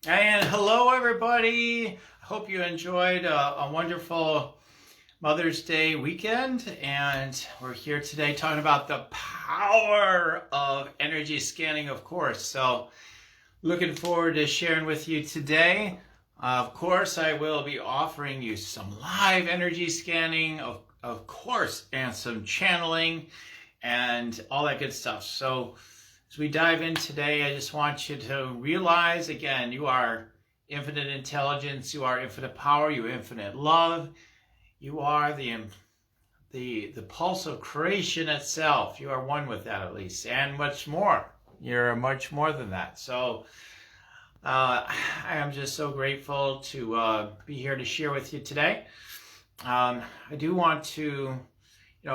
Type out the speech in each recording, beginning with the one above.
And hello, everybody. I hope you enjoyed a wonderful Mother's Day weekend. And we're here today talking about the power of energy scanning, of course. So, looking forward to sharing with you today. Of course, I will be offering you some live energy scanning, of course, and some channeling and all that good stuff. So, as we dive in today, I just want you to realize again, you are infinite intelligence, you are infinite power, you are infinite love, you are the pulse of creation itself. You are one with that at least, and much more. You're much more than that. So I am just so grateful to be here to share with you today. I do want to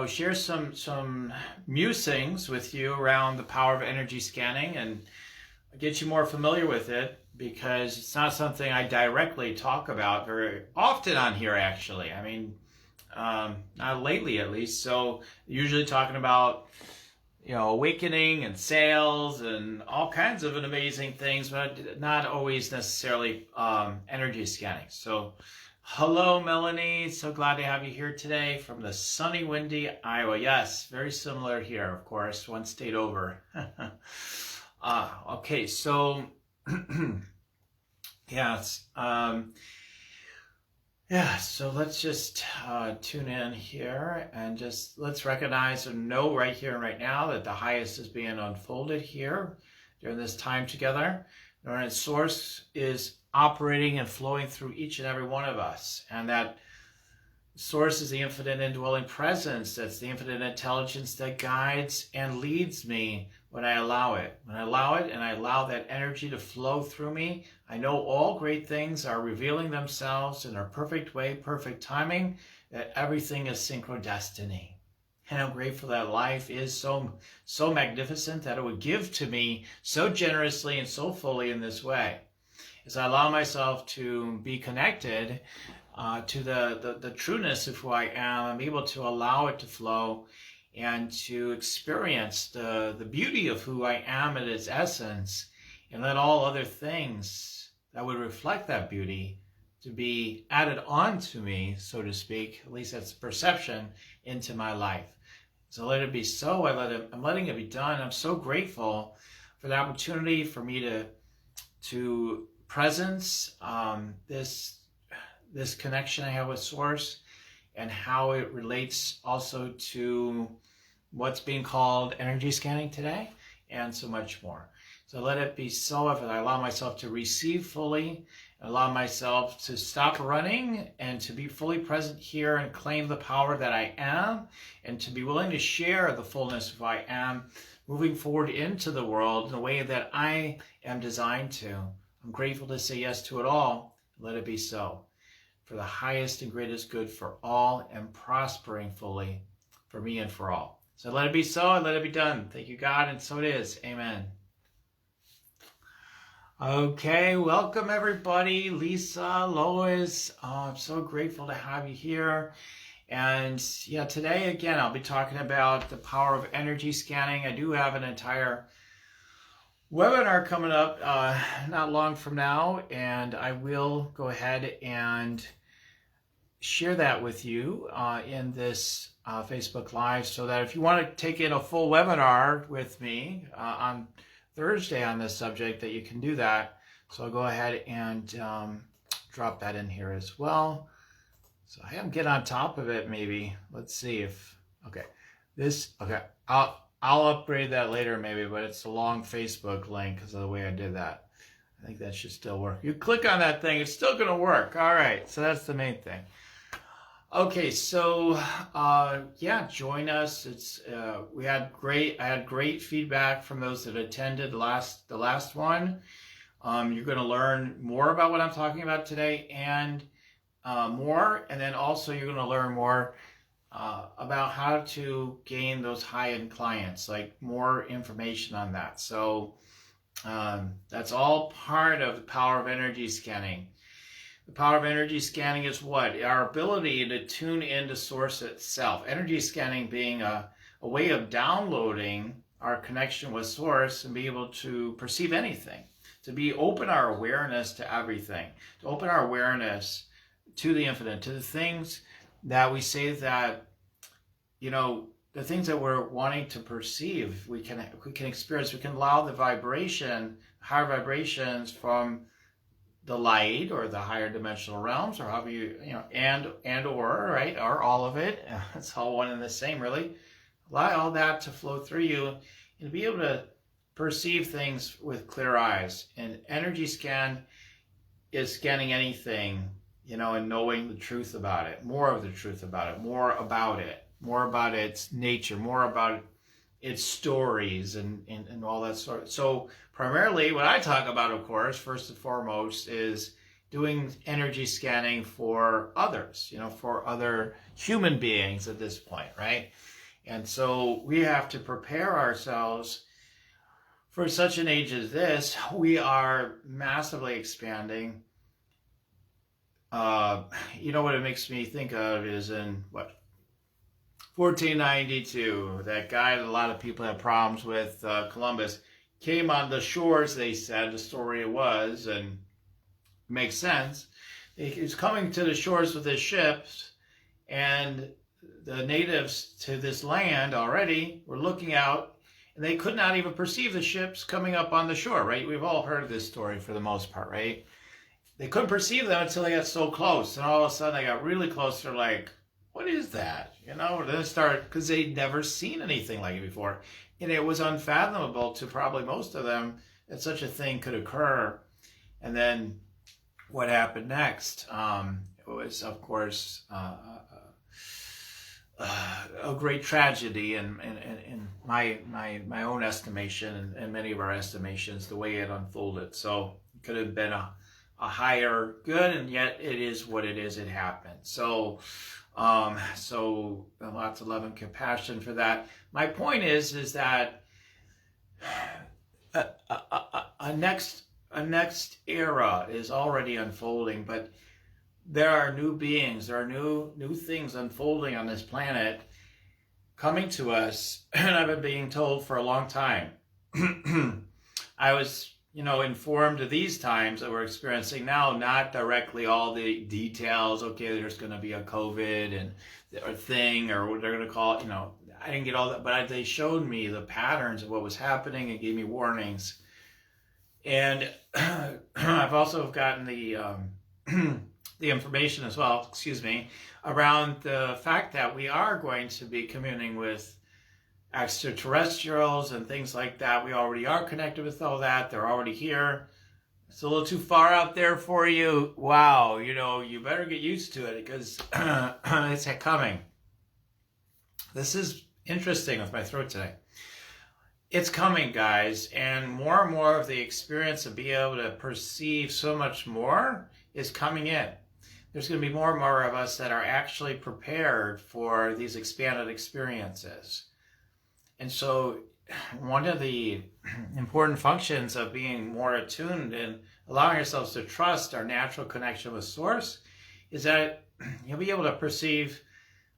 share some musings with you around the power of energy scanning and get you more familiar with it, because it's not something I directly talk about very often on here, actually. I mean, not lately at least. So usually talking about awakening and sales and all kinds of amazing things, but not always necessarily energy scanning. So hello, Melanie. So glad to have you here today from the sunny, windy Iowa. Yes, very similar here, of course, one state over. Okay, so yes, so let's just tune in here and just let's recognize and know right here and right now that the highest is being unfolded here during this time together. Knowing that Source is operating and flowing through each and every one of us, and that Source is the infinite indwelling presence. That's the infinite intelligence that guides and leads me when I allow it. When I allow it and I allow that energy to flow through me, I know all great things are revealing themselves in their perfect way, perfect timing, that everything is synchrodestiny. And I'm grateful that life is so magnificent that it would give to me so generously and so fully in this way. As I allow myself to be connected to the trueness of who I am, I'm able to allow it to flow and to experience the beauty of who I am at its essence, and let all other things that would reflect that beauty to be added on to me, so to speak, at least that's perception, into my life. So let it be so. I'm letting it be done. I'm so grateful for the opportunity for me to presence this connection I have with Source, and how it relates also to what's being called energy scanning today, and so much more. So let it be so. If I allow myself to receive fully, allow myself to stop running and to be fully present here and claim the power that I am, and to be willing to share the fullness of who I am moving forward into the world in a way that I am designed to. I'm grateful to say yes to it all. Let it be so. For the highest and greatest good for all, and prospering fully for me and for all. So let it be so, and let it be done. Thank you, God, and so it is. Amen. Okay, welcome everybody. Lisa, Lois, I'm so grateful to have you here. And yeah, today again, I'll be talking about the power of energy scanning. I do have an entire webinar coming up not long from now, and I will go ahead and share that with you in this Facebook Live, so that if you want to take in a full webinar with me on Thursday on this subject, that you can do that. So I'll go ahead and drop that in here as well. So I am get on top of it maybe. Let's see if, okay. I'll upgrade that later maybe, but it's a long Facebook link because of the way I did that. I think that should still work. You click on that thing, it's still gonna work. All right, so that's the main thing. Okay, so yeah, join us. It's I had great feedback from those that attended the last one. You're going to learn more about what I'm talking about today, and more, and then also you're going to learn more about how to gain those high-end clients, like more information on that. So that's all part of the power of energy scanning. The power of energy scanning is what? Our ability to tune into Source itself. Energy scanning being a way of downloading our connection with Source and be able to perceive anything. to be open our awareness to everything, to open our awareness to the infinite, to the things that we say that, you know, the things that we're wanting to perceive, we can experience, we can allow the vibration, higher vibrations from the light or the higher dimensional realms, or however you know, and or, right, or all of it. It's all one and the same, really. Allow all that to flow through you and be able to perceive things with clear eyes. And energy scan is scanning anything, you know, and knowing the truth about it, more of the truth about it, more about its nature, more about its stories and all that sort of. So primarily what I talk about, of course, first and foremost, is doing energy scanning for others, you know, for other human beings at this point, right? And so we have to prepare ourselves for such an age as this. We are massively expanding. You know what it makes me think of is in, what, 1492, that guy that a lot of people have problems with, Columbus, came on the shores, they said, the story was, and it makes sense. He was coming to the shores with his ships, and the natives to this land already were looking out, and they could not even perceive the ships coming up on the shore, right? We've all heard this story for the most part, right? They couldn't perceive them until they got so close, and all of a sudden they got really close. They're like, what is that? You know, then start, because they'd never seen anything like it before. And it was unfathomable to probably most of them that such a thing could occur. And then what happened next was, of course, a great tragedy in my own estimation and many of our estimations, the way it unfolded. So it could have been a higher good, and yet it is what it is. It happened. So lots of love and compassion for that. My point is that a next era is already unfolding, but there are new beings, there are new things unfolding on this planet coming to us, and I've been being told for a long time. I was, you know, informed of these times that we're experiencing now, not directly all the details. Okay, there's going to be a COVID and or thing, or what they're going to call it. You know, I didn't get all that, but they showed me the patterns of what was happening and gave me warnings. And I've also gotten the the information as well, excuse me, around the fact that we are going to be communing with extraterrestrials and things like that. We already are connected with all that. They're already here. It's a little too far out there for you. Wow, you know, you better get used to it, because it's coming. This is interesting with my throat today. It's coming, guys, and more of the experience of being able to perceive so much more is coming in. There's going to be more and more of us that are actually prepared for these expanded experiences. And so one of the important functions of being more attuned and allowing ourselves to trust our natural connection with Source is that you'll be able to perceive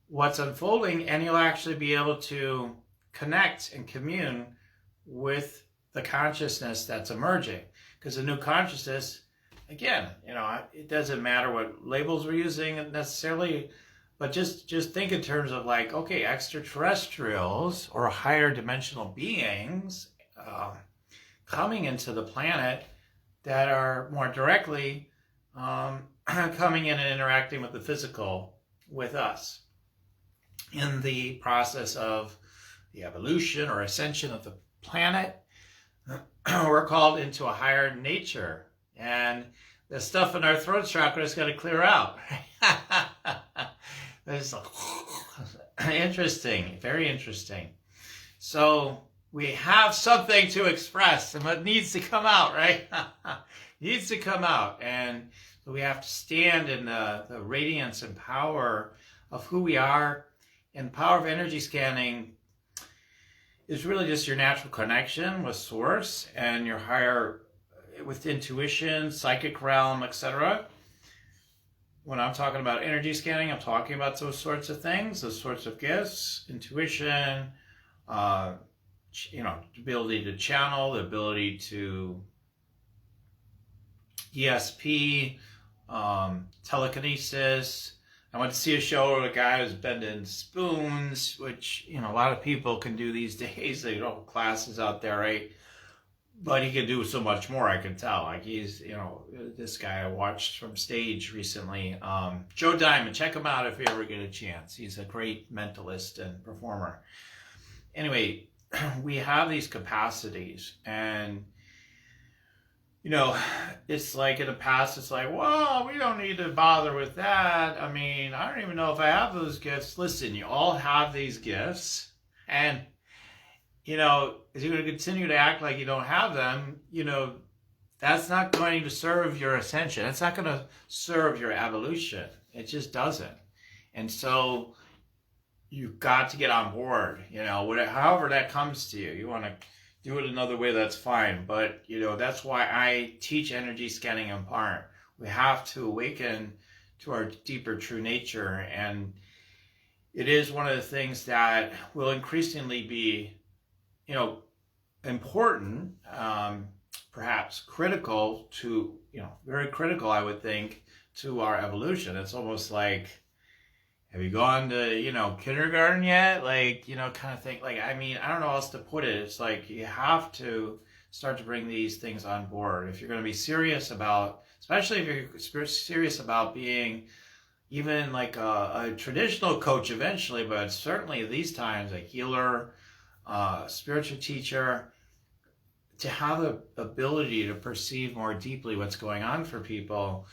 what's unfolding, and you'll actually be able to connect and commune with the consciousness that's emerging. Because the new consciousness, again, you know, it doesn't matter what labels we're using necessarily, but just think in terms of like, okay, extraterrestrials or higher dimensional beings coming into the planet that are more directly coming in and interacting with the physical with us in the process of the evolution or ascension of the planet. We're called into a higher nature, and the stuff in our throat chakra is going to clear out. It's interesting, very interesting. So we have something to express, and it needs to come out, right? Needs to come out, and so we have to stand in the radiance and power of who we are. And the power of energy scanning is really just your natural connection with Source and your higher, with intuition, psychic realm, etc. When I'm talking about energy scanning, I'm talking about those sorts of things, those sorts of gifts, intuition, you know, the ability to channel, the ability to ESP, telekinesis. I went to see a show where a guy was bending spoons, which, a lot of people can do these days. They don't have classes out there, right? But he can do so much more, I can tell. Like he's, this guy I watched from stage recently, Joe Diamond. Check him out if you ever get a chance. He's a great mentalist and performer. Anyway, we have these capacities, and it's like in the past, it's like, well, we don't need to bother with that. I mean, I don't even know if I have those gifts. Listen, you all have these gifts, and if you're going to continue to act like you don't have them, that's not going to serve your ascension. It's not going to serve your evolution. It just doesn't. And so you've got to get on board, however that comes to you. You want to do it another way, that's fine. But, that's why I teach energy scanning in part. We have to awaken to our deeper true nature. And it is one of the things that will increasingly be important, perhaps critical to, very critical, I would think, to our evolution. It's almost like, have you gone to, kindergarten yet? Like, kind of thing. Like, I mean, I don't know how else to put it. It's like you have to start to bring these things on board. If you're going to be serious about, especially if you're serious about being even like a traditional coach eventually, but certainly these times a healer, spiritual teacher, to have the ability to perceive more deeply what's going on for people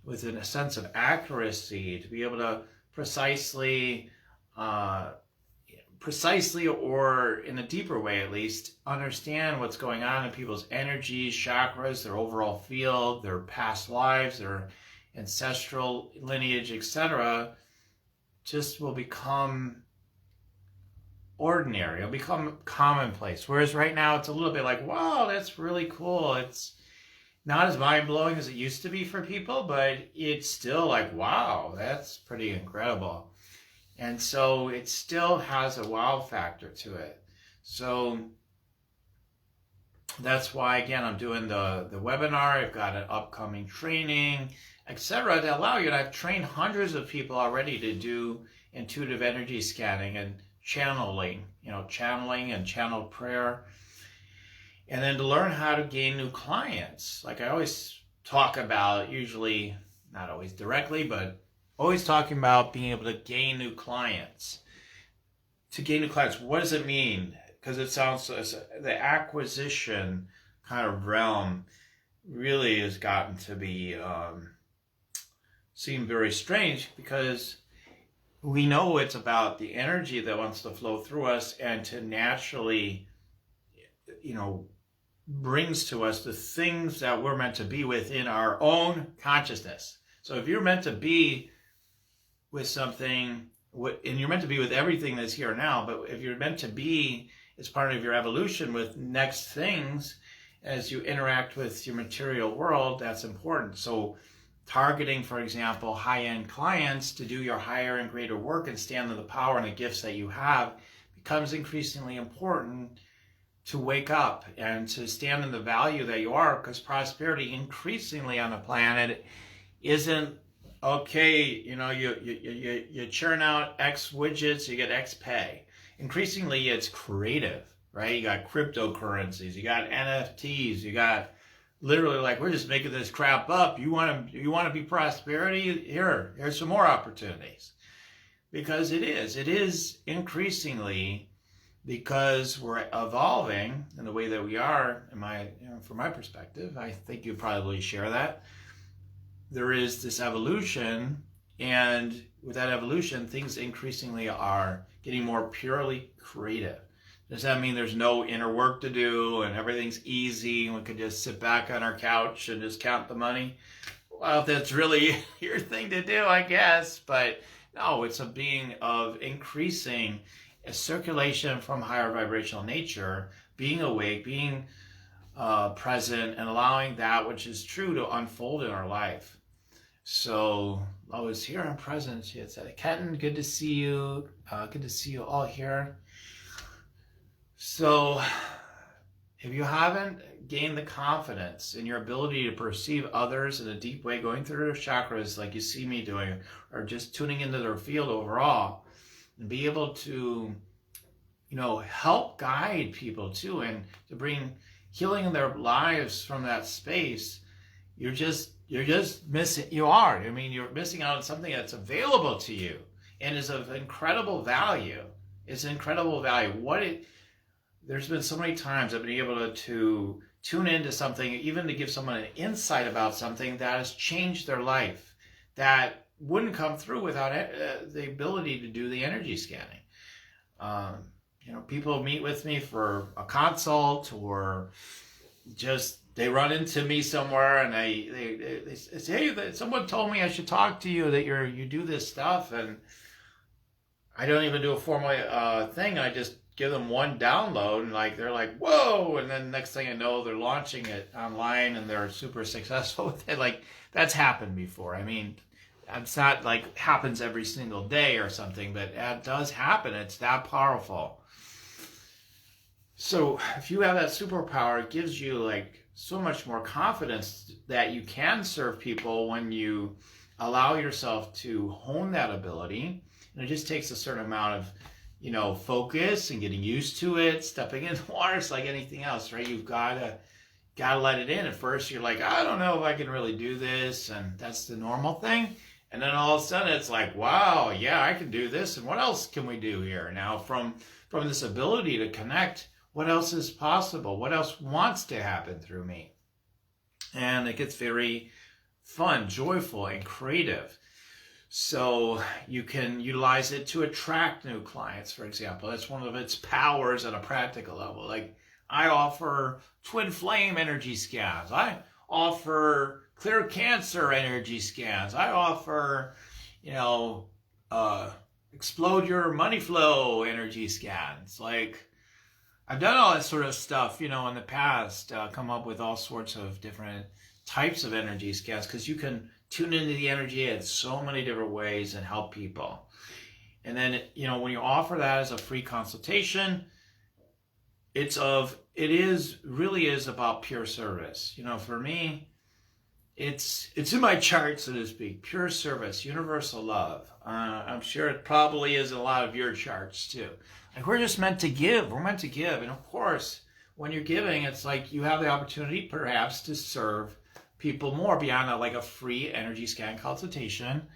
within a sense of accuracy, to be able to precisely or in a deeper way at least, understand what's going on in people's energies, chakras, their overall field, their past lives, their ancestral lineage, etc., just will become ordinary. It'll become commonplace. Whereas right now it's a little bit like, wow, that's really cool. It's not as mind-blowing as it used to be for people, but it's still like, wow, that's pretty incredible. And so it still has a wow factor to it. So that's why, again, I'm doing the webinar. I've got an upcoming training, etc., to allow you. And I've trained hundreds of people already to do intuitive energy scanning and channeling and channeled prayer. And then to learn how to gain new clients. Like I always talk about, usually, not always directly, but always talking about being able to gain new clients. To gain new clients, what does it mean? Because it sounds, the acquisition kind of realm really has gotten to be, seem very strange, because we know it's about the energy that wants to flow through us and to naturally, brings to us the things that we're meant to be within our own consciousness. So if you're meant to be with something, and you're meant to be with everything that's here now, but if you're meant to be as part of your evolution with next things as you interact with your material world, that's important. So targeting, for example, high-end clients to do your higher and greater work and stand in the power and the gifts that you have becomes increasingly important to wake up and to stand in the value that you are, because prosperity increasingly on the planet isn't, okay, you churn out X widgets, you get X pay. Increasingly, it's creative, right? You got cryptocurrencies, you got NFTs, you got literally like, we're just making this crap up. You want to be prosperity? Here's some more opportunities. Because it is increasingly, because we're evolving in the way that we are, from my perspective, I think you probably share that. There is this evolution, and with that evolution, things increasingly are getting more purely creative. Does that mean there's no inner work to do and everything's easy and we can just sit back on our couch and just count the money? Well, if that's really your thing to do, I guess. But no, it's a being of increasing a circulation from higher vibrational nature, being awake, being present, and allowing that which is true to unfold in our life. So I was here and present. She had said, Kenton, good to see you. Good to see you all here. So if you haven't gained the confidence in your ability to perceive others in a deep way, going through their chakras like you see me doing, or just tuning into their field overall, and be able to, help guide people too, and to bring healing in their lives from that space, you're just missing. You're missing out on something that's available to you and is of incredible value. It's incredible value. There's been so many times I've been able to tune into something, even to give someone an insight about something that has changed their life, that wouldn't come through without the ability to do the energy scanning. People meet with me for a consult, or just they run into me somewhere and they say, hey, someone told me I should talk to you, that you do this stuff, and I don't even do a formal thing. I just give them one download, and they're like, whoa, and then next thing I know, they're launching it online and they're super successful with it. That's happened before. It's not happens every single day or something, but it does happen. It's that powerful. So if you have that superpower, it gives you so much more confidence that you can serve people when you allow yourself to hone that ability. And it just takes a certain amount of focus and getting used to it. Stepping in the water, it's like anything else, right? You've gotta let it in. At first you're like, I don't know if I can really do this, and that's the normal thing. And then all of a sudden it's like, wow, yeah, I can do this, and what else can we do here? Now from this ability to connect, what else is possible? What else wants to happen through me? And it gets very fun, joyful, and creative. So you can utilize it to attract new clients, for example. That's one of its powers at a practical level. I offer twin flame energy scans. I offer clear cancer energy scans. I offer, explode your money flow energy scans. I've done all that sort of stuff, in the past, come up with all sorts of different types of energy scans, because you can tune into the energy in so many different ways and help people. And then, when you offer that as a free consultation, it really is about pure service. For me, it's in my chart, so to speak. Pure service, universal love. I'm sure it probably is in a lot of your charts too. We're just meant to give. We're meant to give. And of course, when you're giving, it's you have the opportunity perhaps to serve people more beyond a free energy scan consultation.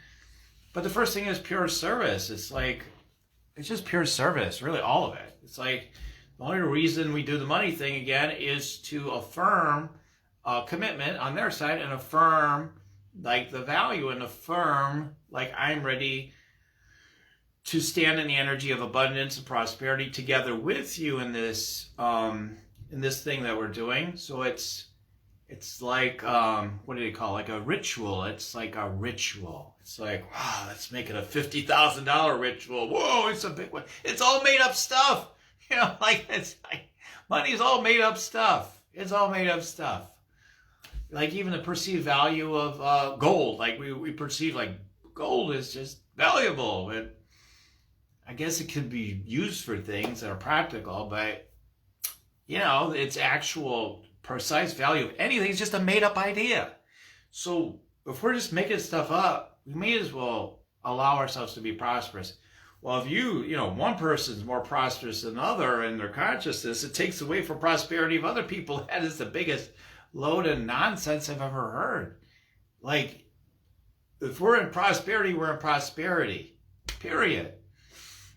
But the first thing is pure service. It's just pure service, really, all of it. It's the only reason we do the money thing again is to affirm commitment on their side, and affirm the value, and affirm I'm ready to stand in the energy of abundance and prosperity together with you in this thing that we're doing. So it's what do they call it? A ritual. It's a ritual. It's wow, let's make it a $50,000 ritual. Whoa, it's a big one. It's all made up stuff. Money's all made up stuff. It's all made up stuff. Even the perceived value of gold. We perceive gold is just valuable. But I guess it could be used for things that are practical, but its actual precise value of anything is just a made-up idea. So if we're just making stuff up, we may as well allow ourselves to be prosperous. Well, if one person's more prosperous than another in their consciousness, it takes away from prosperity of other people. That is the biggest load of nonsense I've ever heard. If we're in prosperity, we're in prosperity. Period.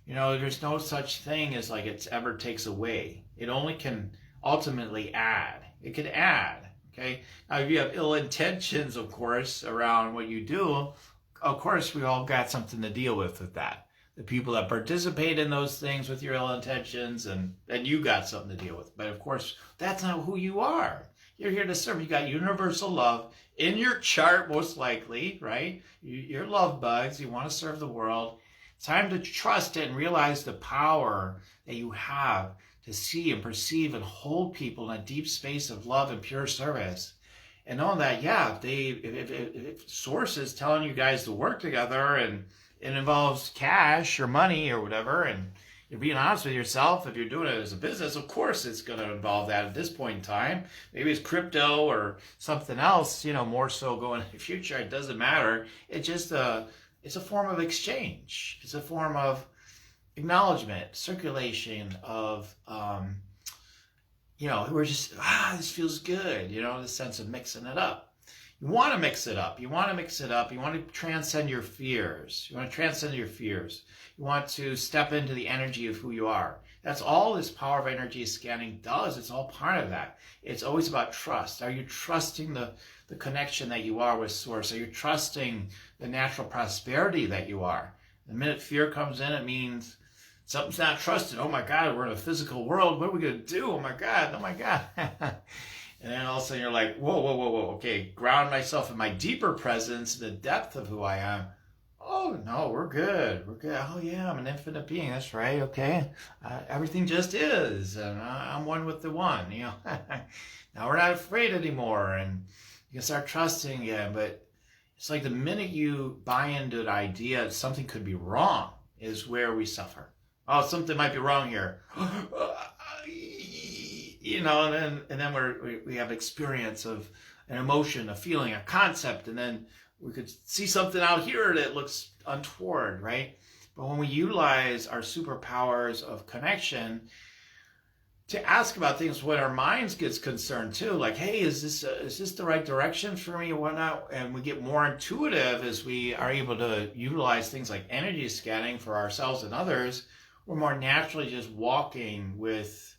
There's no such thing as it ever takes away. It only can ultimately add. It can add. Okay. Now, if you have ill intentions, of course, around what you do, of course, we all got something to deal with that. The people that participate in those things with your ill intentions, and you got something to deal with. But of course, that's not who you are. You're here to serve. You got universal love in your chart, most likely, right? You're love bugs. You want to serve the world. It's time to trust it and realize the power that you have to see and perceive and hold people in a deep space of love and pure service. And knowing that, if Source is telling you guys to work together, and it involves cash or money or whatever, and you're being honest with yourself. If you're doing it as a business, of course it's going to involve that at this point in time. Maybe it's crypto or something else, more so going in the future. It doesn't matter. It's just it's a form of exchange. It's a form of acknowledgement, circulation of, we're just, this feels good, the sense of mixing it up. You want to mix it up. You want to mix it up. You want to transcend your fears. You want to transcend your fears. You want to step into the energy of who you are. That's all this power of energy scanning does. It's all part of that. It's always about trust. Are you trusting the connection that you are with Source? Are you trusting the natural prosperity that you are? The minute fear comes in, it means something's not trusted. Oh my God, we're in a physical world. What are we going to do? Oh my God. And then all of a sudden you're like, whoa. Okay, ground myself in my deeper presence, the depth of who I am. Oh, no, we're good. Oh, yeah, I'm an infinite being. That's right. Okay. Everything just is. And I'm one with the one, Now we're not afraid anymore. And you can start trusting again. But it's like the minute you buy into the idea that something could be wrong is where we suffer. Oh, something might be wrong here. And then we have experience of an emotion, a feeling, a concept, and then we could see something out here that looks untoward, right? But when we utilize our superpowers of connection to ask about things when our minds gets concerned too, like, hey, is this the right direction for me or whatnot? And we get more intuitive as we are able to utilize things like energy scanning for ourselves and others. We're more naturally just walking with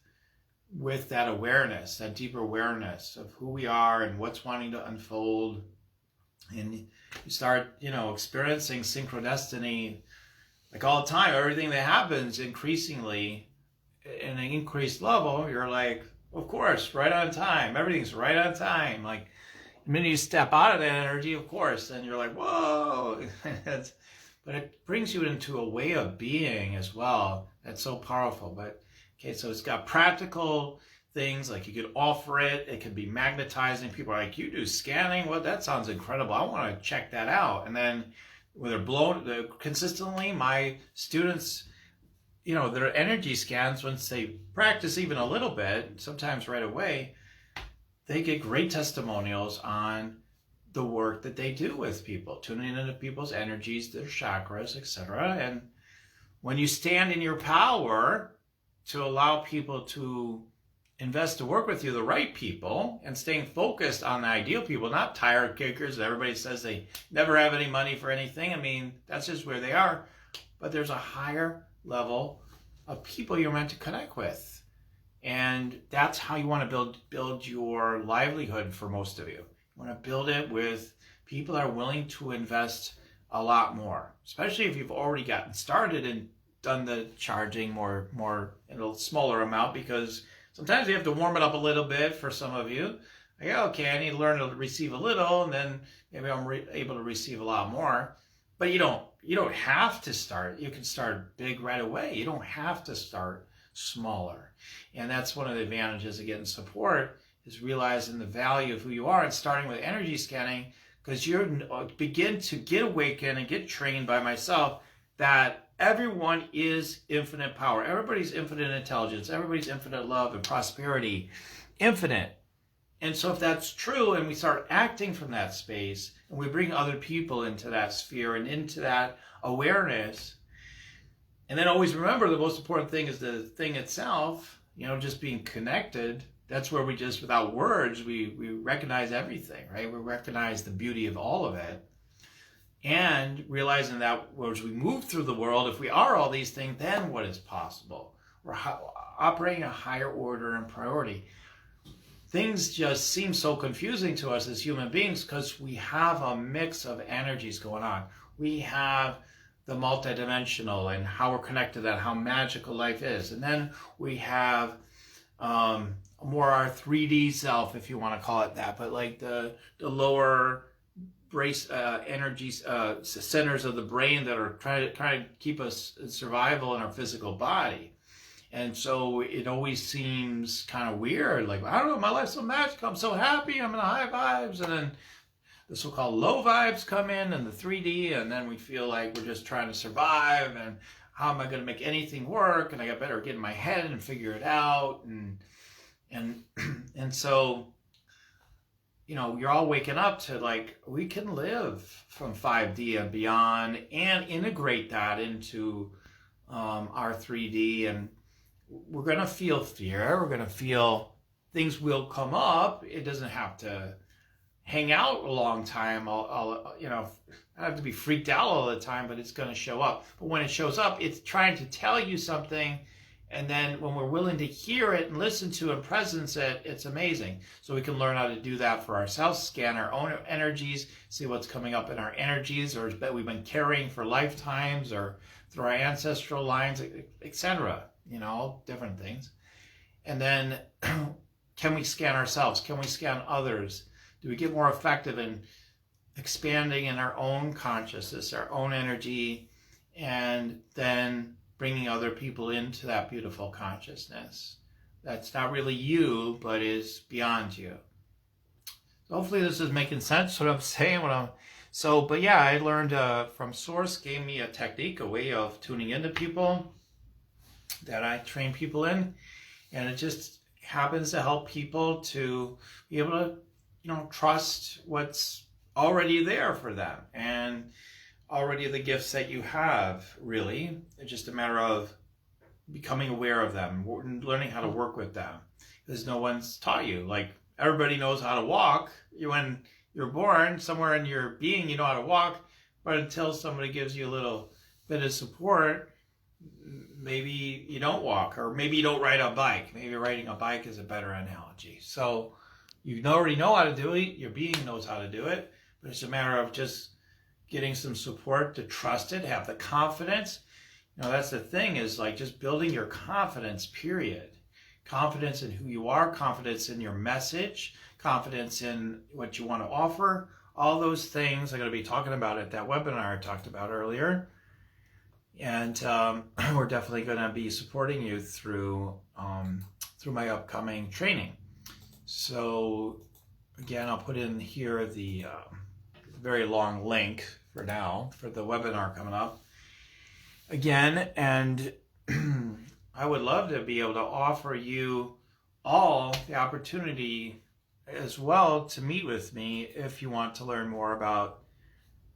that awareness, that deeper awareness of who we are and what's wanting to unfold. And you start, experiencing synchrodestiny like all the time. Everything that happens increasingly in an increased level, you're like, of course, right on time. Everything's right on time. Like the minute you step out of that energy, of course, then you're like, whoa. But it brings you into a way of being as well. That's so powerful. But okay, so it's got practical things, like you could offer it. It could be magnetizing. People are like, you do scanning? Well, that sounds incredible. I want to check that out. And then when they're blown consistently, my students, their energy scans, once they practice even a little bit, sometimes right away, they get great testimonials on the work that they do with people, tuning into people's energies, their chakras, etc. And when you stand in your power to allow people to invest to work with you, the right people, and staying focused on the ideal people, not tire kickers. Everybody says they never have any money for anything. I mean, that's just where they are. But there's a higher level of people you're meant to connect with. And that's how you want to build your livelihood for most of you. You want to build it with people that are willing to invest a lot more, especially if you've already gotten started and done the charging more in a smaller amount, because sometimes you have to warm it up a little bit for some of you. Like, okay, I need to learn to receive a little, and then maybe I'm able to receive a lot more. But you don't have to start. You can start big right away. You don't have to start smaller. And that's one of the advantages of getting support, is realizing the value of who you are and starting with energy scanning, because you begin to get awakened and get trained by myself that everyone is infinite power. Everybody's infinite intelligence. Everybody's infinite love and prosperity. Infinite. And so if that's true, and we start acting from that space, and we bring other people into that sphere and into that awareness, and then always remember the most important thing is the thing itself, just being connected. That's where we just, without words, we recognize everything, right? We recognize the beauty of all of it. And realizing that as we move through the world, if we are all these things, then what is possible? We're operating a higher order and priority. Things just seem so confusing to us as human beings because we have a mix of energies going on. We have the multidimensional and how we're connected to that, how magical life is. And then we have more our 3D self, if you want to call it that, but like the lower brace energies, centers of the brain that are trying to keep us in survival in our physical body. And so it always seems kind of weird, like, I don't know, my life's so magical, I'm so happy, I'm in the high vibes, and then the so-called low vibes come in and the 3D, and then we feel like we're just trying to survive, and how am I going to make anything work? And I got better get in my head and figure it out. And so, you're all waking up to like, we can live from 5D and beyond and integrate that into our 3D. And we're going to feel fear. We're going to feel things will come up. It doesn't have to hang out a long time. I have to be freaked out all the time, but it's going to show up. But when it shows up, it's trying to tell you something. And then when we're willing to hear it and listen to and presence it, it's amazing. So we can learn how to do that for ourselves, scan our own energies, see what's coming up in our energies or that we've been carrying for lifetimes or through our ancestral lines, etc. Different things. And then can we scan ourselves? Can we scan others? Do we get more effective in expanding in our own consciousness, our own energy, and then bringing other people into that beautiful consciousness that's not really you, but is beyond you? So hopefully this is making sense what I'm saying. But yeah, I learned from Source, gave me a technique, a way of tuning into people that I train people in, and it just happens to help people to be able to, trust what's already there for them and already the gifts that you have, really. It's just a matter of becoming aware of them, learning how to work with them. Because no one's taught you. Like, everybody knows how to walk. When you're born, somewhere in your being, you know how to walk. But until somebody gives you a little bit of support, maybe you don't walk, or maybe you don't ride a bike. Maybe riding a bike is a better analogy. So you already know how to do it. Your being knows how to do it. But it's a matter of just getting some support to trust it, have the confidence. That's the thing, is like just building your confidence, period. Confidence in who you are, confidence in your message, confidence in what you want to offer. All those things I'm going to be talking about at that webinar I talked about earlier. And we're definitely going to be supporting you through my upcoming training. So again, I'll put in here the very long link for now for the webinar coming up again. And I would love to be able to offer you all the opportunity as well to meet with me if you want to learn more about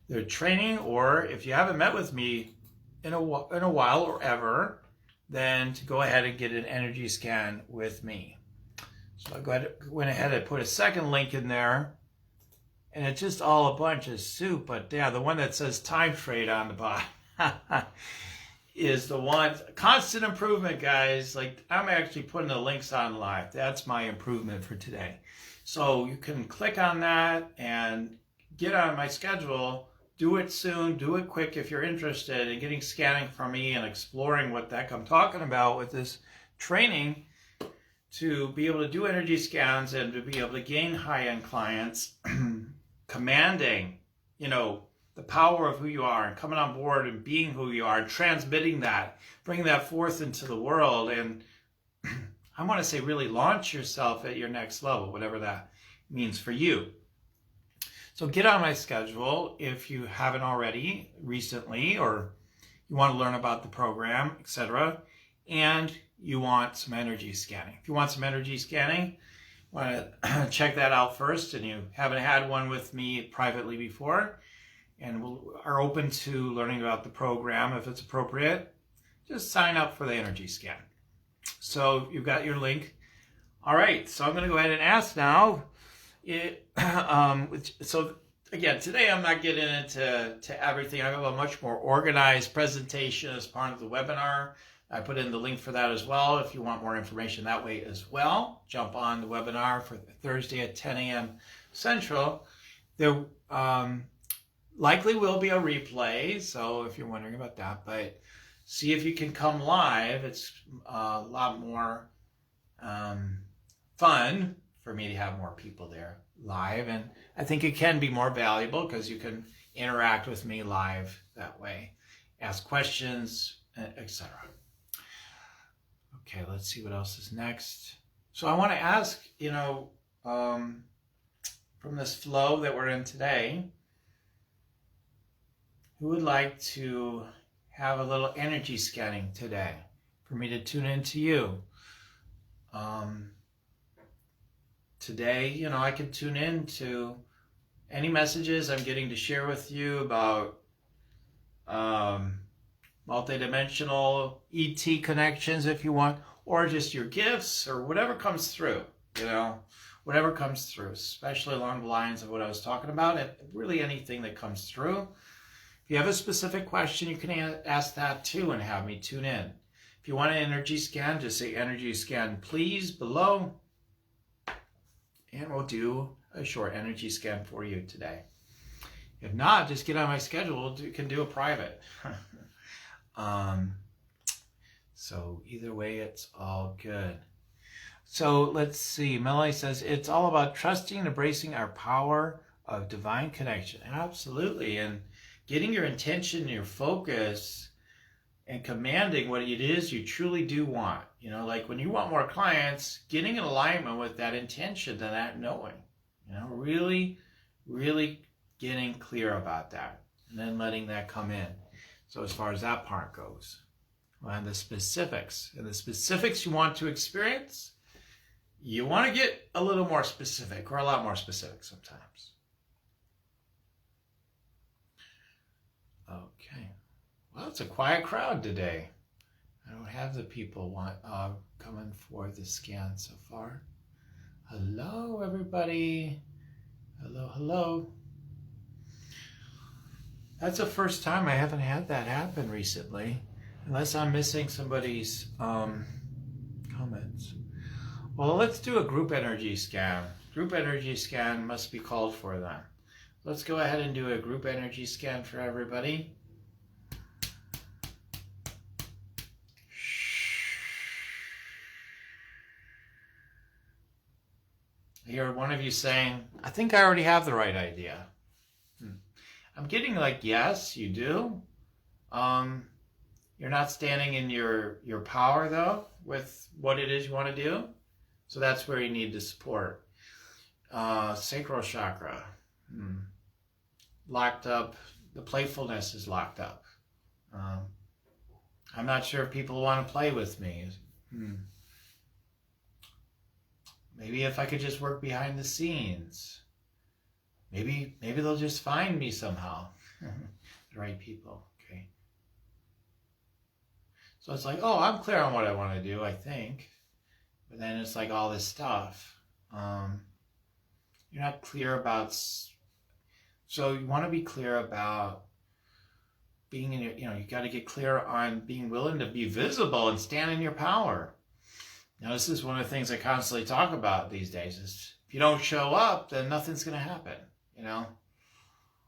the training, or if you haven't met with me in a while or ever, then to go ahead and get an energy scan with me. So I went ahead and put a second link in there, and it's just all a bunch of soup. But yeah, the one that says time trade on the bottom is the one. Constant improvement, guys. Like, I'm actually putting the links on live. That's my improvement for today. So you can click on that and get on my schedule. Do it soon, do it quick if you're interested in getting scanning from me and exploring what the heck I'm talking about with this training, to be able to do energy scans and to be able to gain high-end clients, commanding, the power of who you are and coming on board and being who you are, transmitting that, bringing that forth into the world. And I want to say really launch yourself at your next level, whatever that means for you. So get on my schedule if you haven't already recently, or you want to learn about the program, etc. And you want some energy scanning. If you want some energy scanning, want to check that out first, and you haven't had one with me privately before, and are open to learning about the program if it's appropriate, just sign up for the energy scan. So you've got your link. All right, so I'm going to go ahead and ask now. So again, today I'm not getting into everything. I have a much more organized presentation as part of the webinar. I put in the link for that as well. If you want more information that way as well, jump on the webinar for Thursday at 10 a.m. Central. There likely will be a replay, so if you're wondering about that, but see if you can come live. It's a lot more fun for me to have more people there live, and I think it can be more valuable because you can interact with me live that way, ask questions, etc. Okay, let's see what else is next. So I want to ask, from this flow that we're in today, who would like to have a little energy scanning today for me to tune into you. Today, I can tune in to any messages I'm getting to share with you about multidimensional ET connections, if you want, or just your gifts, or whatever comes through, whatever comes through, especially along the lines of what I was talking about, and really anything that comes through. If you have a specific question, you can ask that too and have me tune in. If you want an energy scan, just say energy scan please below, and we'll do a short energy scan for you today. If not, just get on my schedule. You can do a private. So either way, it's all good. So let's see. Melanie says, it's all about trusting and embracing our power of divine connection. Absolutely. And getting your intention, your focus, and commanding what it is you truly do want. Like when you want more clients, getting in alignment with that intention and that knowing. Really, really getting clear about that. And then letting that come in. So as far as that part goes. And the specifics you want to experience, you want to get a little more specific, or a lot more specific sometimes. Okay. Well, it's a quiet crowd today. I don't have the people coming for the scan so far. Hello, everybody. Hello. That's the first time I haven't had that happen recently, unless I'm missing somebody's comments. Well, let's do a group energy scan. Group energy scan must be called for then. Let's go ahead and do a group energy scan for everybody. I hear one of you saying, I think I already have the right idea. I'm getting like, yes, you do. You're not standing in your power, though, with what it is you want to do. So that's where you need the support. Sacral chakra. Locked up. The playfulness is locked up. I'm not sure if people want to play with me. Maybe if I could just work behind the scenes. Maybe they'll just find me somehow. The right people. Okay. So it's like, oh, I'm clear on what I want to do, I think. But then it's like all this stuff. You're not clear about... So you want to be clear about being in your... you got to get clear on being willing to be visible and stand in your power. Now, this is one of the things I constantly talk about these days is if you don't show up, then nothing's going to happen,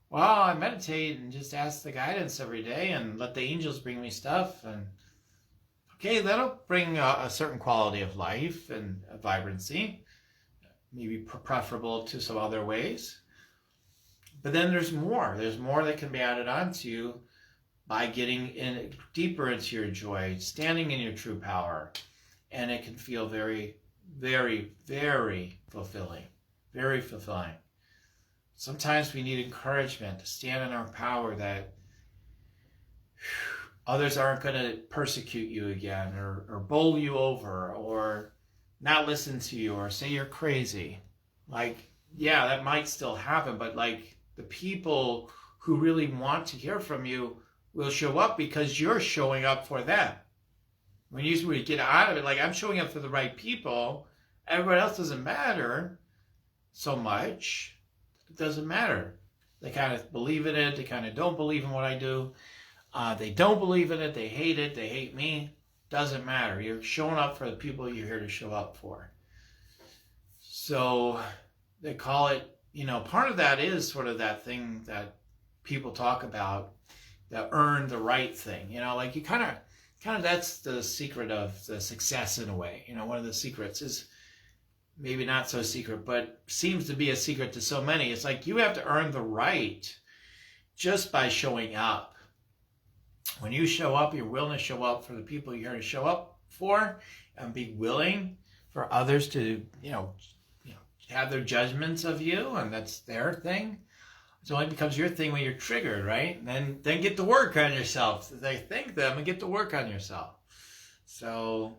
Well, I meditate and just ask the guidance every day and let the angels bring me stuff. And okay, that'll bring a certain quality of life and a vibrancy, maybe preferable to some other ways. But then there's more. There's more that can be added onto by getting in deeper into your joy, standing in your true power. And it can feel very, very, very fulfilling. Very fulfilling. Sometimes we need encouragement to stand in our power that others aren't going to persecute you again or bowl you over or not listen to you or say you're crazy. Like, yeah, that might still happen, but like the people who really want to hear from you will show up because you're showing up for them. When you get out of it, like I'm showing up for the right people, everybody else doesn't matter so much. It doesn't matter. They kind of believe in it. They kind of don't believe in what I do. They don't believe in it. They hate it. They hate me. Doesn't matter. You're showing up for the people you're here to show up for. So they call it, part of that is sort of that thing that people talk about, the earn the right thing. Like you kind of that's the secret of the success in a way. One of the secrets is maybe not so secret, but seems to be a secret to so many. It's like you have to earn the right just by showing up. When you show up, you're willing to show up for the people you're here to show up for and be willing for others to, have their judgments of you, and that's their thing. It only becomes your thing when you're triggered, right? And then get to work on yourself. They thank them and get to work on yourself. So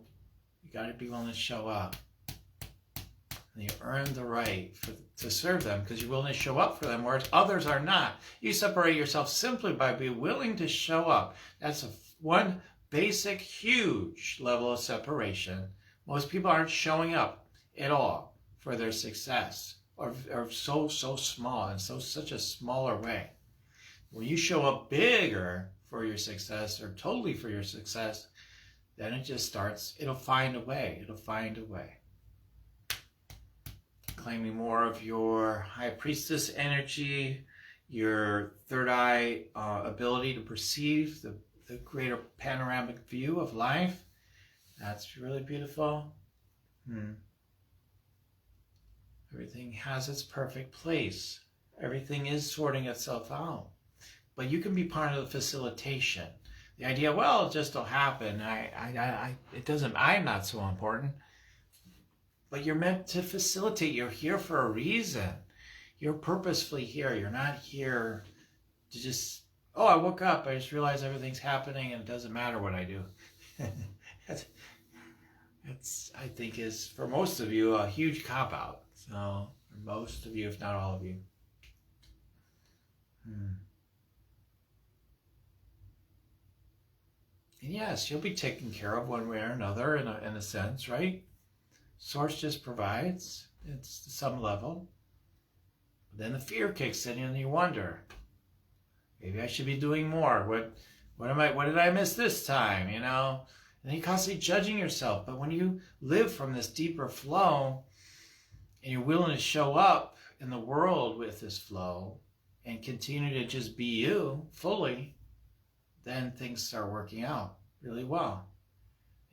you got to be willing to show up. And you earn the right to serve them because you're willing to show up for them, whereas others are not. You separate yourself simply by being willing to show up. That's one basic, huge level of separation. Most people aren't showing up at all for their success, or so small, in such a smaller way. When you show up bigger for your success, or totally for your success, then it just starts, it'll find a way. It'll find a way. Claiming more of your high priestess energy, your third eye ability to perceive the greater panoramic view of life. That's really beautiful. Everything has its perfect place. Everything is sorting itself out. But you can be part of the facilitation. The idea, well, it just will happen. It doesn't, I'm not so important. But you're meant to facilitate. You're here for a reason. You're purposefully here. You're not here to just, oh, I woke up. I just realized everything's happening and it doesn't matter what I do. That's, I think, is, for most of you, a huge cop-out. So, for most of you, if not all of you. And yes, you'll be taken care of one way or another, in a sense, right? Source just provides. It's to some level. But then the fear kicks in and you wonder, maybe I should be doing more. What did I miss this time? You know? And you're constantly judging yourself. But when you live from this deeper flow, and you're willing to show up in the world with this flow and continue to just be you fully, then things start working out really well.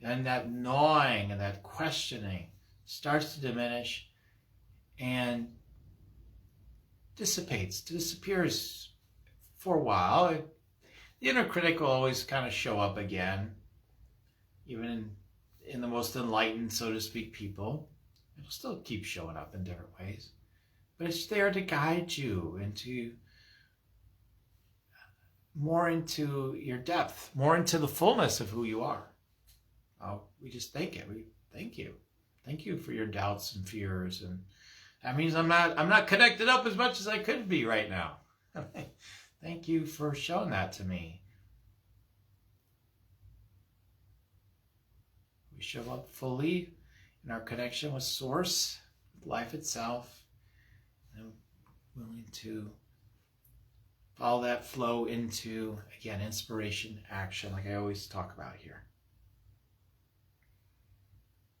And that gnawing and that questioning starts to diminish and disappears for a while. The inner critic will always kind of show up again, even in the most enlightened, so to speak, people. It'll still keep showing up in different ways. But it's there to guide you more into your depth, more into the fullness of who you are. We just thank it. We thank you. Thank you for your doubts and fears. And that means I'm not connected up as much as I could be right now. Thank you for showing that to me. We show up fully in our connection with Source, with life itself, and willing to follow that flow into, again, inspiration, action, like I always talk about here.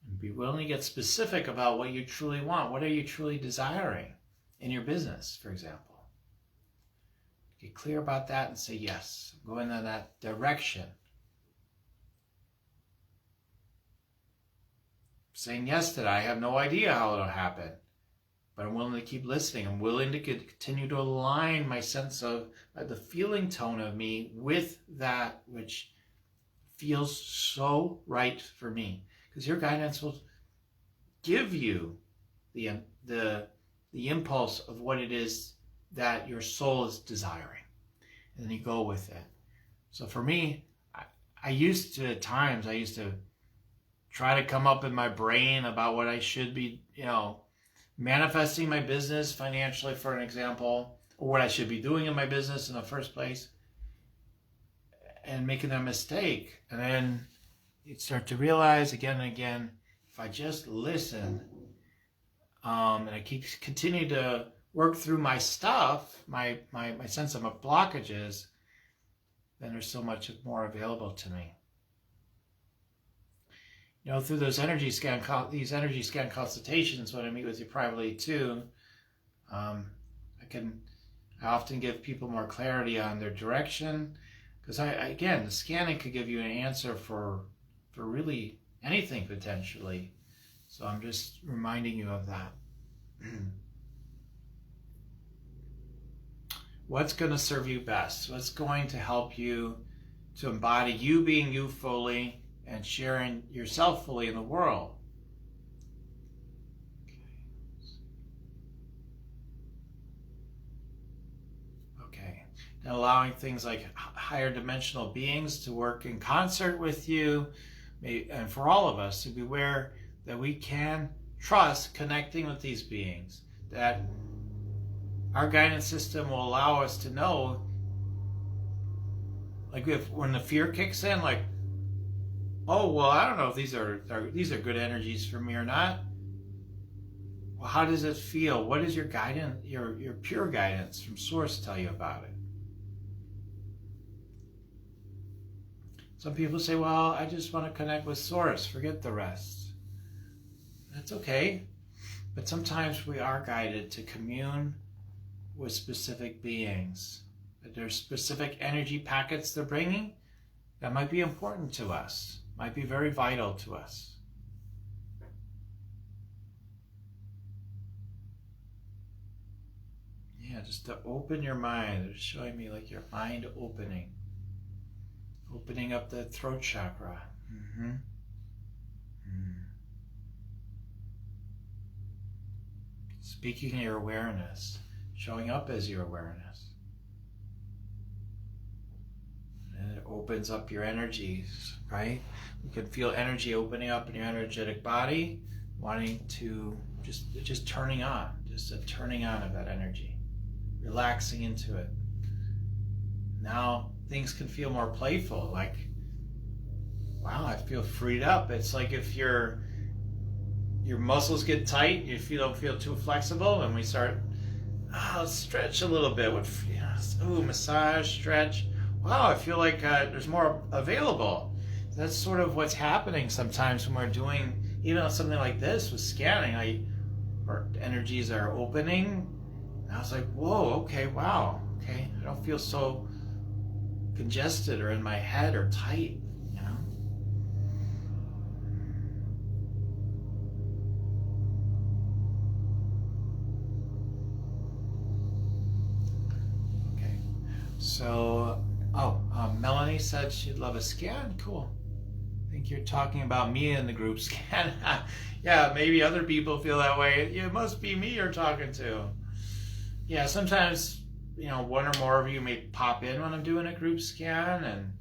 And be willing to get specific about what you truly want. What are you truly desiring in your business, for example? Get clear about that and say, yes, I'm going in that direction. Saying yes to that, I have no idea how it'll happen, but I'm willing to keep listening. I'm willing to continue to align my sense of the feeling tone of me with that which feels so right for me. Because your guidance will give you the impulse of what it is that your soul is desiring, and then you go with it. So for me, I used to try to come up in my brain about what I should be, manifesting my business financially, for an example, or what I should be doing in my business in the first place, and making that mistake. And then you'd start to realize again and again, if I just listen, and I continue to work through my stuff, my sense of my blockages, then there's so much more available to me. Through those these energy scan consultations, when I meet with you privately too, I often give people more clarity on their direction, because again, the scanning could give you an answer for really anything potentially. So I'm just reminding you of that. What's going to serve you best? What's going to help you to embody you being you fully and sharing yourself fully in the world? Okay. And allowing things like higher dimensional beings to work in concert with you, and for all of us to be aware that we can trust connecting with these beings, that our guidance system will allow us to know, like when the fear kicks in, like, oh, well, I don't know if these are good energies for me or not. Well, how does it feel? What does your guidance, your pure guidance from Source tell you about it? Some people say, well, I just want to connect with Source, forget the rest. That's okay. But sometimes we are guided to commune with specific beings. That there's specific energy packets they're bringing that might be important to us, might be very vital to us. Yeah, just to open your mind. They're showing me like your mind opening. Opening up the throat chakra. Speaking your awareness. Showing up as your awareness. And it opens up your energies, right? You can feel energy opening up in your energetic body, wanting to just turning on. Just a turning on of that energy. Relaxing into it. Now things can feel more playful, like, wow, I feel freed up. It's like if your muscles get tight, you don't feel too flexible, and we start, stretch a little bit. Massage, stretch. Wow, I feel like there's more available. That's sort of what's happening sometimes when we're doing even something like this with scanning. Our energies are opening. I was like, whoa, okay, wow, okay. I don't feel so congested or in my head or tight, you know? Okay, so, Melanie said she'd love a scan. Cool. I think you're talking about me in the group scan. Yeah, maybe other people feel that way. It must be me you're talking to. Yeah, sometimes, one or more of you may pop in when I'm doing a group scan, and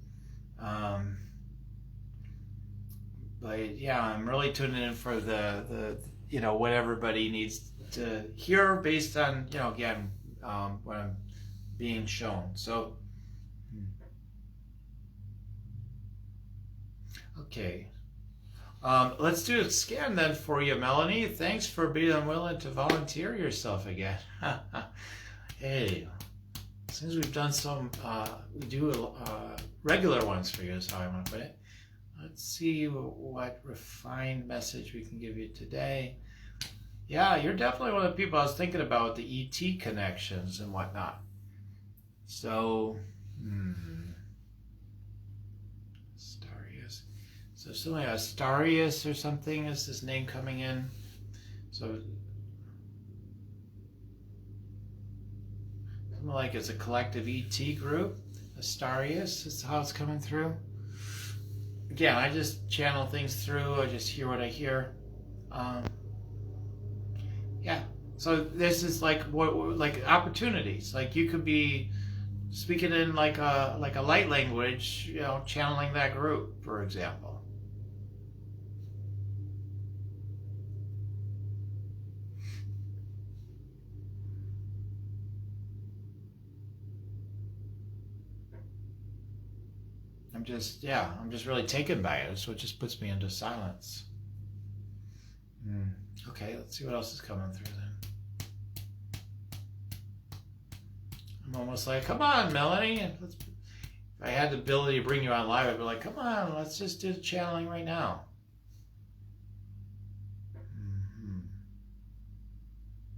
but yeah, I'm really tuning in for the what everybody needs to hear based on again what I'm being shown. So okay, let's do a scan then for you, Melanie. Thanks for being willing to volunteer yourself again. Hey, since we've done some, we do regular ones for you is how I want to put it. Let's see what refined message we can give you today. Yeah, you're definitely one of the people I was thinking about, the ET connections and whatnot. So, Astarius. So something like Astarius or something is this name coming in. So something like it's a collective ET group. Astarius is how it's coming through. Again, I just channel things through. I just hear what I hear. Yeah. So this is like opportunities. Like you could be speaking in like a light language, channeling that group, for example. I'm just really taken by it. So it just puts me into silence. Okay, let's see what else is coming through then. I'm almost like, come on, Melanie. If I had the ability to bring you on live, I'd be like, come on, let's just do the channeling right now.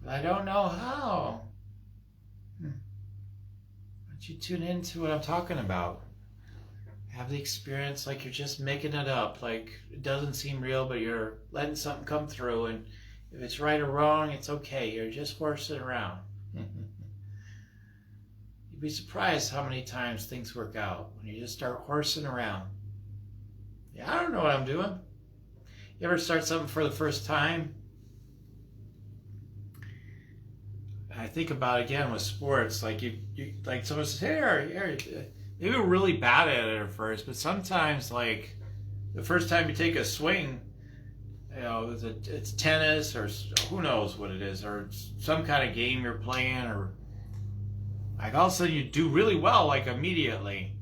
But I don't know how. Why don't you tune into what I'm talking about? Have the experience like you're just making it up, like it doesn't seem real, but you're letting something come through, and if it's right or wrong, it's okay. You're just horsing around. You'd be surprised how many times things work out when you just start horsing around. Yeah, I don't know what I'm doing. You ever start something for the first time? I think about again with sports, like you like someone says, hey, maybe we're really bad at it at first, but sometimes like the first time you take a swing, it's tennis or who knows what it is, or some kind of game you're playing, or like all of a sudden you do really well like immediately,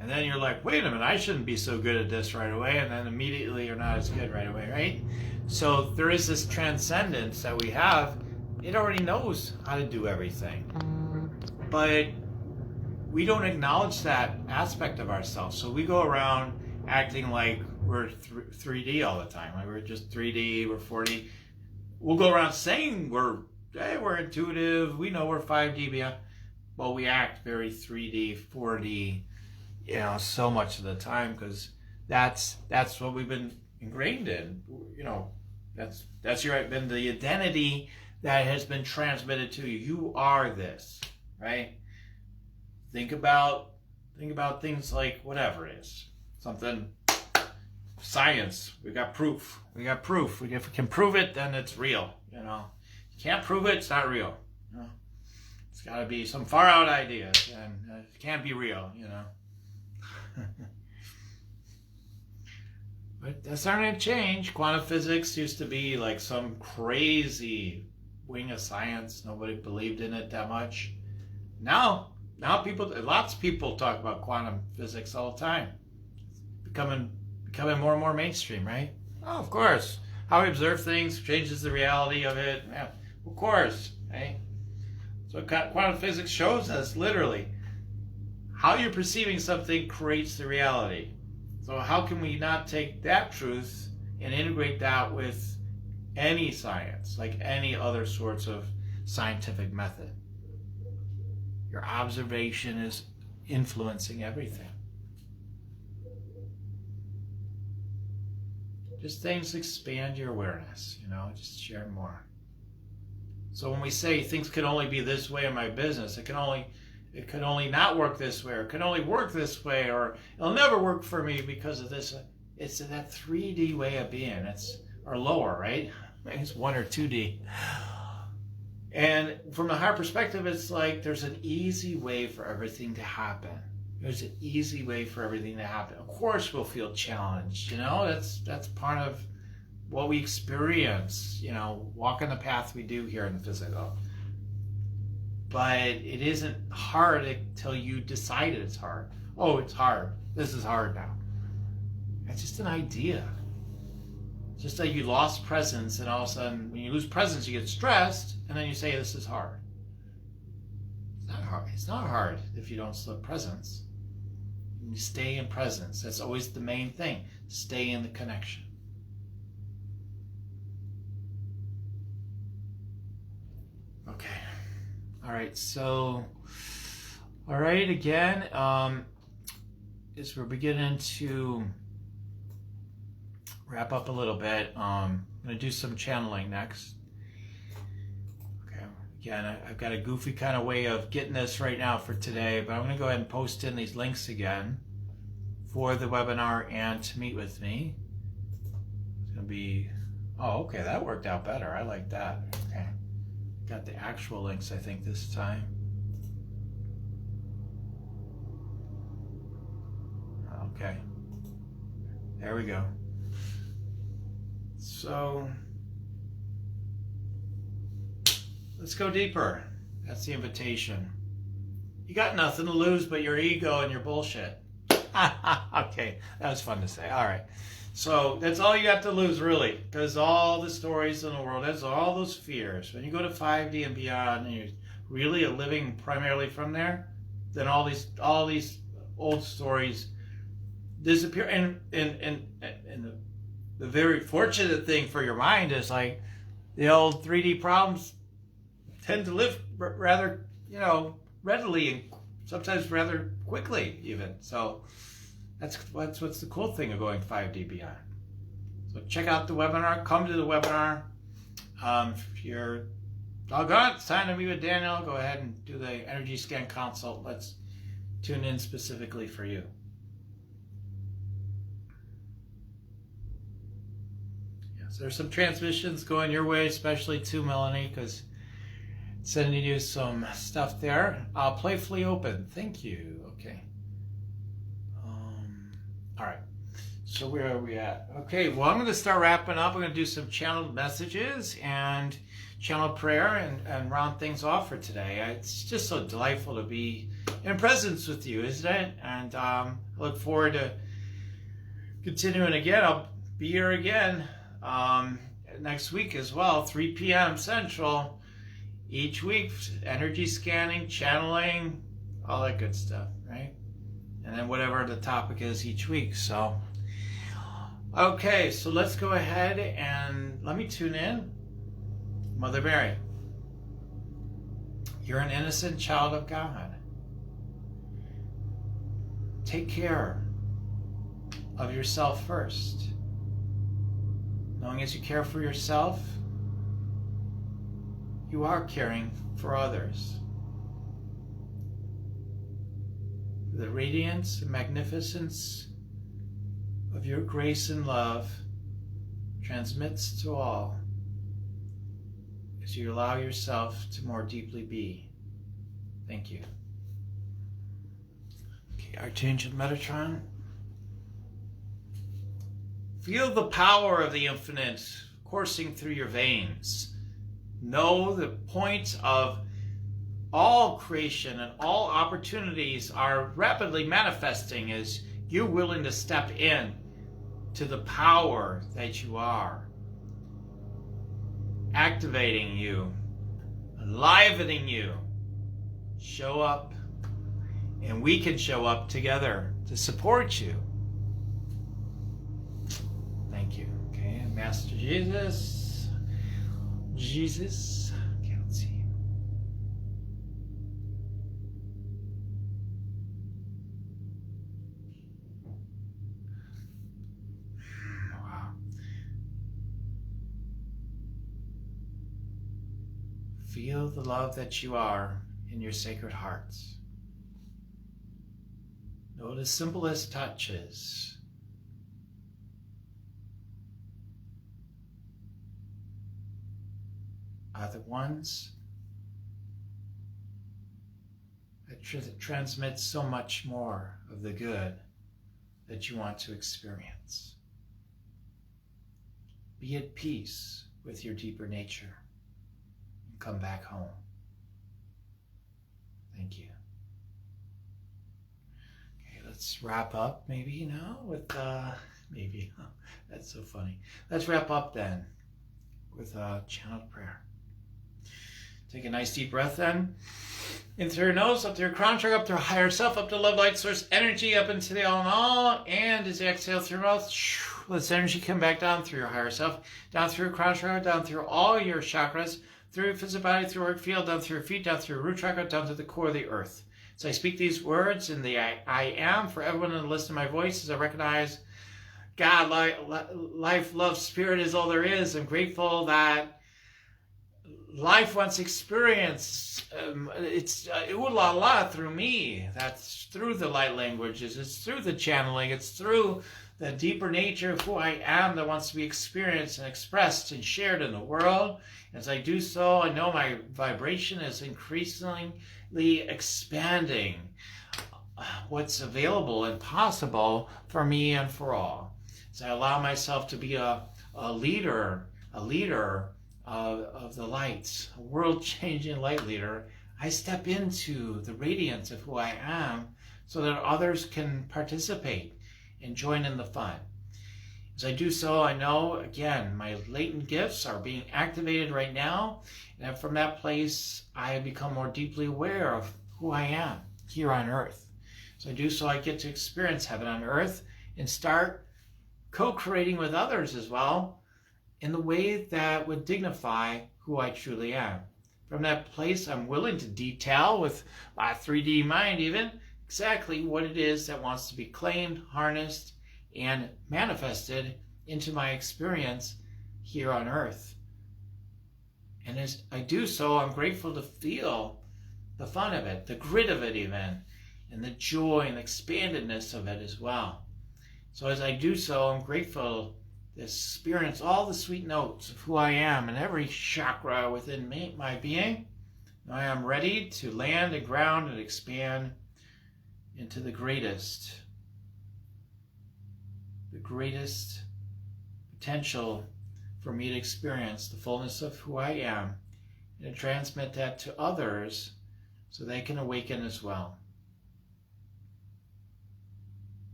and then you're like, wait a minute, I shouldn't be so good at this right away, and then immediately you're not as good right away, right? So there is this transcendence that we have. It already knows how to do everything, but we don't acknowledge that aspect of ourselves. So we go around acting like we're 3D all the time, like we're just 3D, we're 4D. We'll go around saying we're intuitive, we know we're 5D beyond, but we act very 3D, 4D, so much of the time because that's what we've been ingrained in. That's been the identity that has been transmitted to you. You are this, right? Think about things like whatever it is. Something, science, we got proof. If we can prove it, then it's real, You can't prove it, it's not real. It's got to be some far out idea, and it can't be real, But that's not going to change. Quantum physics used to be like some crazy wing of science. Nobody believed in it that much. Now lots of people talk about quantum physics all the time. Becoming more and more mainstream, right? Oh, of course. How we observe things changes the reality of it. Yeah, of course, right? So quantum physics shows us literally how you're perceiving something creates the reality. So how can we not take that truth and integrate that with any science, like any other sorts of scientific method? Your observation is influencing everything. Just things expand your awareness, just share more. So when we say things can only be this way in my business, it can only not work this way, or it can only work this way, or it'll never work for me because of this. It's that 3D way of being. Or lower, right? Maybe it's 1 or 2D. And from the higher perspective, it's like there's an easy way for everything to happen. There's an easy way for everything to happen. Of course we'll feel challenged, that's part of what we experience, walking the path we do here in the physical. But it isn't hard until you decide it's hard. Oh, it's hard. This is hard now. It's just an idea. It's just like you lost presence, and all of a sudden, when you lose presence, you get stressed, and then you say, this is hard. It's not hard. It's not hard if you don't slip presence. You stay in presence. That's always the main thing. Stay in the connection. Okay. All right. So, all right. Again, as we're beginning to wrap up a little bit, I'm going to do some channeling next. Okay. Again, I've got a goofy kind of way of getting this right now for today, but I'm going to go ahead and post in these links again for the webinar and to meet with me. It's going to be, oh, okay, that worked out better. I like that. Okay. Got the actual links, I think, this time. Okay. There we go. So let's go deeper. That's the invitation. You got nothing to lose but your ego and your bullshit. Okay, that was fun to say. All right. So that's all you got to lose, really, because all the stories in the world, that's all those fears. When you go to 5D and beyond, and you're really living primarily from there, then all these old stories disappear. And the very fortunate thing for your mind is like the old 3D problems tend to live rather, readily and sometimes rather quickly even. So that's what's the cool thing of going 5D beyond. So check out the webinar. Come to the webinar. If you're doggone it's time to meet with Daniel, go ahead and do the energy scan consult. Let's tune in specifically for you. So there's some transmissions going your way, especially to Melanie, because Sending you some stuff there. Playfully open. Thank you. Okay. All right. So where are we at? Okay. Well, I'm going to start wrapping up. I'm going to do some channeled messages and channel prayer and round things off for today. It's just so delightful to be in presence with you, isn't it? And I look forward to continuing again. I'll be here again next week as well, 3 p.m. Central. Each week, energy scanning, channeling, all that good stuff, right? And then whatever the topic is each week. So, okay, so let's go ahead and let me tune in. Mother Mary, you're an innocent child of God. Take care of yourself first. Knowing as you care for yourself, you are caring for others. The radiance and magnificence of your grace and love transmits to all as you allow yourself to more deeply be. Thank you. Okay, Archangel Metatron. Feel the power of the infinite coursing through your veins. Know the point of all creation and all opportunities are rapidly manifesting as you're willing to step in to the power that you are. Activating you, enlivening you. Show up, and we can show up together to support you. Thank you. Okay, Master Jesus. Jesus, okay, let's see. Wow. Feel the love that you are in your sacred hearts. Know the simplest touches are the ones that transmit so much more of the good that you want to experience. Be at peace with your deeper nature and come back home. Thank you. Okay, let's wrap up maybe now with, maybe, that's so funny. Let's wrap up then with a channeled prayer. Take a nice deep breath in through your nose, up to your crown chakra, up to your higher self, up to love, light, source, energy, up into the all in all. And as you exhale through your mouth, let this energy come back down through your higher self, down through your crown chakra, down through all your chakras, through your physical body, through your work field, down through your feet, down through your root chakra, down to the core of the earth. So I speak these words in the I am for everyone to listen to my voice as I recognize God, life, love, spirit is all there is. I'm grateful that life wants experience. It's ooh la la through me. That's through the light languages. It's through the channeling. It's through the deeper nature of who I am that wants to be experienced and expressed and shared in the world. As I do so, I know my vibration is increasingly expanding what's available and possible for me and for all. As I allow myself to be a leader of the lights, a world-changing light leader, I step into the radiance of who I am so that others can participate and join in the fun. As I do so, I know, again, my latent gifts are being activated right now, and from that place, I become more deeply aware of who I am here on earth. So I do so, I get to experience heaven on earth and start co-creating with others as well in the way that would dignify who I truly am. From that place, I'm willing to detail with my 3D mind even exactly what it is that wants to be claimed, harnessed, and manifested into my experience here on earth. And as I do so, I'm grateful to feel the fun of it, the grit of it even, and the joy and expandedness of it as well. So as I do so, I'm grateful to experience all the sweet notes of who I am in every chakra within me, my being, Now I am ready to land and ground and expand into the greatest potential for me to experience the fullness of who I am and to transmit that to others so they can awaken as well.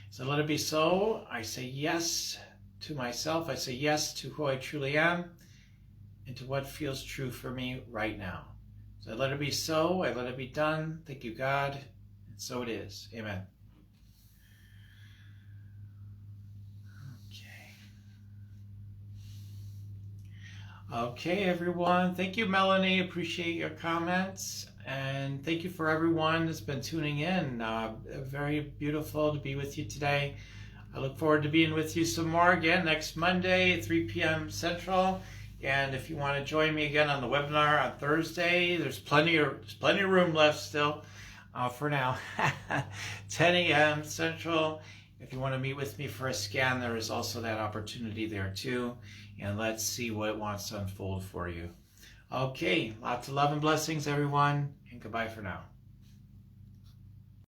So let it be so. I say yes to myself. I say yes to who I truly am and to what feels true for me right now. So I let it be so. I let it be done. Thank you, God. And so it is. Amen. Okay, everyone. Thank you, Melanie. Appreciate your comments. And thank you for everyone that's been tuning in. Very beautiful to be with you today. I look forward to being with you some more again next Monday at 3 p.m. Central. And if you want to join me again on the webinar on Thursday, there's plenty of room left still for now. 10 a.m. Central. If you want to meet with me for a scan, there is also that opportunity there too. And let's see what it wants to unfold for you. Okay, lots of love and blessings, everyone, and goodbye for now.